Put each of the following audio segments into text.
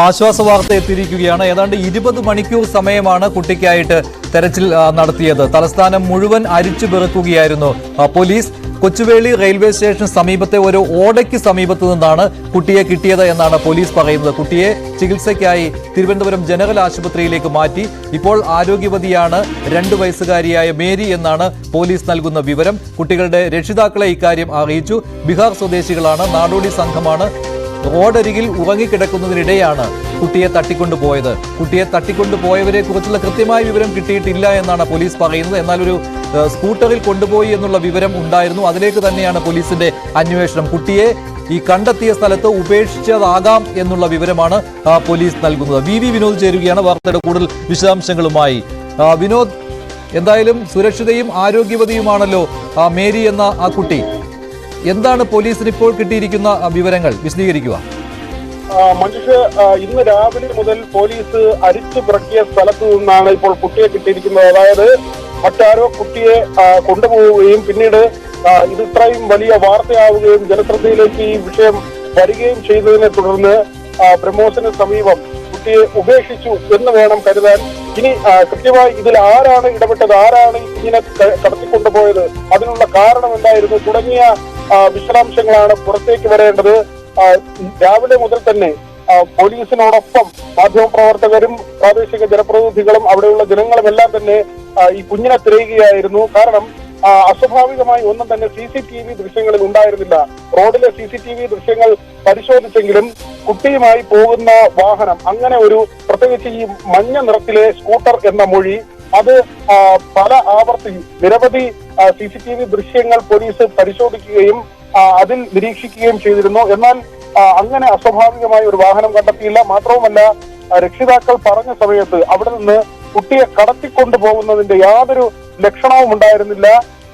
ആശ്വാസ വാർത്ത എത്തിയിരിക്കുകയാണ്. ഏതാണ്ട് 20 മണിക്കൂർ സമയമാണ് കുട്ടിക്കായിട്ട് തെരച്ചിൽ നടത്തിയത്. തലസ്ഥാനം മുഴുവൻ അരിച്ചു പെറുക്കുകയായിരുന്നു പോലീസ്. കൊച്ചുവേളി റെയിൽവേ സ്റ്റേഷന് സമീപത്തെ ഒരു ഓടയ്ക്ക് സമീപത്തു നിന്നാണ് കുട്ടിയെ കിട്ടിയത് എന്നാണ് പോലീസ് പറയുന്നത്. കുട്ടിയെ ചികിത്സയ്ക്കായി തിരുവനന്തപുരം ജനറൽ ആശുപത്രിയിലേക്ക് മാറ്റി. ഇപ്പോൾ ആരോഗ്യവതിയാണ് 2 വയസ്സുകാരിയായ മേരി എന്നാണ് പോലീസ് നൽകുന്ന വിവരം. കുട്ടികളുടെ രക്ഷിതാക്കളെ ഇക്കാര്യം അറിയിച്ചു. ബീഹാർ സ്വദേശികളാണ്. നാടോടി സംഘമാണ്. റോഡരികിൽ ഉറങ്ങിക്കിടക്കുന്നതിനിടെയാണ് കുട്ടിയെ തട്ടിക്കൊണ്ടുപോയത്. കുട്ടിയെ തട്ടിക്കൊണ്ടുപോയവരെ കുറിച്ചുള്ള കൃത്യമായ വിവരം കിട്ടിയിട്ടില്ല എന്നാണ് പോലീസ് പറയുന്നത്. എന്നാൽ ഒരു സ്കൂട്ടറിൽ കൊണ്ടുപോയി എന്നുള്ള വിവരം ഉണ്ടായിരുന്നു. അതിലേക്ക് തന്നെയാണ് പോലീസിന്റെ അന്വേഷണം. കുട്ടിയെ ഈ കണ്ടെത്തിയ സ്ഥലത്ത് ഉപേക്ഷിച്ചതാകാം എന്നുള്ള വിവരമാണ് പോലീസ് നൽകുന്നത്. വി വിനോദ് ചേരുകയാണ് വാർത്തയുടെ കൂടുതൽ വിശദാംശങ്ങളുമായി. വിനോദ്, എന്തായാലും സുരക്ഷിതയും ആരോഗ്യവതിയുമാണല്ലോ മേരി എന്ന ആ കുട്ടി. എന്താണ് പോലീസിന് ഇപ്പോൾ കിട്ടിയിരിക്കുന്ന വിവരങ്ങൾ? വിശദീകരിക്കുക. മഞ്ജുഷ്, ഇന്ന് രാവിലെ മുതൽ പോലീസ് അരിച്ചു പിറക്കിയ സ്ഥലത്തു നിന്നാണ് ഇപ്പോൾ കുട്ടിയെ കിട്ടിയിരിക്കുന്നത്. അതായത് മറ്റാരോ കുട്ടിയെ കൊണ്ടുപോവുകയും പിന്നീട് ഇത് ഇത്രയും വലിയ വാർത്തയാവുകയും ജനശ്രദ്ധയിലേക്ക് ഈ വിഷയം വരികയും ചെയ്തതിനെ തുടർന്ന് ബ്രഹ്മോസിന് സമീപം കുട്ടിയെ ഉപേക്ഷിച്ചു എന്ന് വേണം കരുതാൻ. ഇനി കൃത്യമായി ഇതിൽ ആരാണ് ഇടപെട്ടത്, ആരാണ് ഇതിനെ കടത്തിക്കൊണ്ടുപോയത്, അതിനുള്ള കാരണം എന്തായിരുന്നു തുടങ്ങിയ വിശദാംശങ്ങളാണ് പുറത്തേക്ക് വരേണ്ടത്. രാവിലെ മുതൽ തന്നെ പോലീസിനോടൊപ്പം മാധ്യമപ്രവർത്തകരും പ്രാദേശിക ജനപ്രതിനിധികളും അവിടെയുള്ള ജനങ്ങളും എല്ലാം തന്നെ ഈ കുഞ്ഞിനെ തിരയുകയായിരുന്നു. കാരണം അസ്വാഭാവികമായി ഒന്നും തന്നെ CCTV ദൃശ്യങ്ങളിൽ ഉണ്ടായിരുന്നില്ല. റോഡിലെ CCTV ദൃശ്യങ്ങൾ പരിശോധിച്ചെങ്കിലും കുട്ടിയുമായി പോകുന്ന വാഹനം, അങ്ങനെ ഒരു പ്രത്യേകിച്ച് ഈ മഞ്ഞ നിറത്തിലെ സ്കൂട്ടർ എന്ന മൊഴി, അത് പല ആവർത്തി നിരവധി CCTV ദൃശ്യങ്ങൾ പോലീസ് പരിശോധിക്കുകയും അതിൽ നിരീക്ഷിക്കുകയും ചെയ്തിരുന്നു. എന്നാൽ അങ്ങനെ അസ്വാഭാവികമായ ഒരു വാഹനം കണ്ടെത്തിയില്ല. മാത്രവുമല്ല, രക്ഷിതാക്കൾ പറഞ്ഞ സമയത്ത് അവിടെ നിന്ന് കുട്ടിയെ കടത്തിക്കൊണ്ടുപോകുന്നതിന്റെ യാതൊരു ലക്ഷണവും ഉണ്ടായിരുന്നില്ല.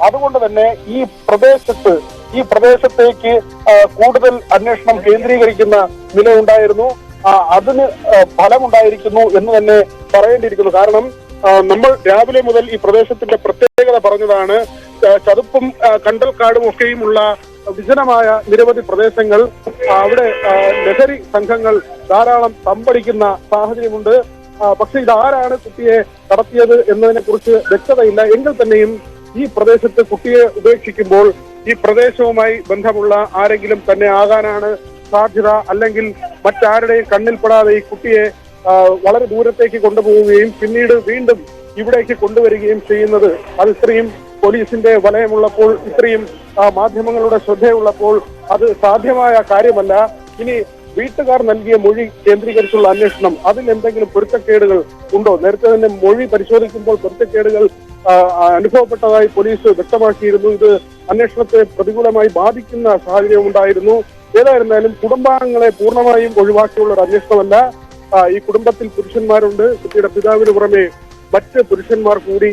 അതുകൊണ്ട് തന്നെ ഈ പ്രദേശത്തേക്ക് കൂടുതൽ അന്വേഷണം കേന്ദ്രീകരിക്കുന്ന നിലയുണ്ടായിരുന്നു. അതിന് ഫലമുണ്ടായിരിക്കുന്നു എന്ന് തന്നെ പറയേണ്ടിയിരിക്കുന്നു. കാരണം നമ്മൾ രാവിലെ മുതൽ ഈ പ്രദേശത്തിന്റെ പ്രത്യേകത പറഞ്ഞതാണ്. ചതുപ്പും കണ്ടൽക്കാടും ഒക്കെയുമുള്ള വിജനമായ നിരവധി പ്രദേശങ്ങൾ, അവിടെ ലഹരി സംഘങ്ങൾ ധാരാളം തമ്പടിക്കുന്ന സാഹചര്യമുണ്ട്. പക്ഷെ ഇതാരാണ് കുട്ടിയെ കടത്തിയത് എന്നതിനെ കുറിച്ച് വ്യക്തതയില്ല. എങ്കിൽ തന്നെയും ഈ പ്രദേശത്ത് കുട്ടിയെ ഉപേക്ഷിക്കുമ്പോൾ ഈ പ്രദേശവുമായി ബന്ധമുള്ള ആരെങ്കിലും തന്നെ ആകാനാണ് സാധ്യത. അല്ലെങ്കിൽ മറ്റാരുടെയും കണ്ണിൽപ്പെടാതെ ഈ കുട്ടിയെ വളരെ ദൂരത്തേക്ക് കൊണ്ടുപോവുകയും പിന്നീട് വീണ്ടും ഇവിടേക്ക് കൊണ്ടുവരികയും ചെയ്യുന്നത്, അത് ഇത്രയും പോലീസിന്റെ വലയമുള്ളപ്പോൾ, ഇത്രയും മാധ്യമങ്ങളുടെ ശ്രദ്ധയുള്ളപ്പോൾ അത് സാധ്യമായ കാര്യമല്ല. ഇനി വീട്ടുകാർ നൽകിയ മൊഴി കേന്ദ്രീകരിച്ചുള്ള അന്വേഷണം, അതിൽ എന്തെങ്കിലും പൊരുത്തക്കേടുകൾ ഉണ്ടോ? നേരത്തെ തന്നെ മൊഴി പരിശോധിക്കുമ്പോൾ പൊരുത്തക്കേടുകൾ അനുഭവപ്പെട്ടതായി പോലീസ് വ്യക്തമാക്കിയിരുന്നു. ഇത് അന്വേഷണത്തെ പ്രതികൂലമായി ബാധിക്കുന്ന സാഹചര്യം ഉണ്ടായിരുന്നു. ഏതായിരുന്നാലും കുടുംബാംഗങ്ങളെ പൂർണ്ണമായും ഒഴിവാക്കിയുള്ള ഒരു അന്വേഷണമല്ല. ഈ കുടുംബത്തിൽ പുരുഷന്മാരുണ്ട്. കുട്ടിയുടെ പിതാവിന് പുറമെ മറ്റ് പുരുഷന്മാർ കൂടി.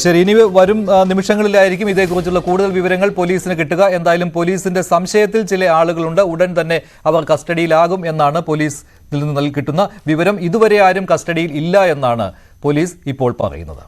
ശരി, ഇനി വരും നിമിഷങ്ങളിലായിരിക്കും ഇതേക്കുറിച്ചുള്ള കൂടുതൽ വിവരങ്ങൾ പോലീസിന് കിട്ടുക. എന്തായാലും പോലീസിന്റെ സംശയത്തിൽ ചില ആളുകളുണ്ട്. ഉടൻ തന്നെ അവർ കസ്റ്റഡിയിലാകും എന്നാണ് പോലീസിൽ നിന്ന് കിട്ടുന്ന വിവരം. ഇതുവരെ ആരും കസ്റ്റഡിയിൽ ഇല്ല എന്നാണ് പോലീസ് ഇപ്പോൾ പറയുന്നത്.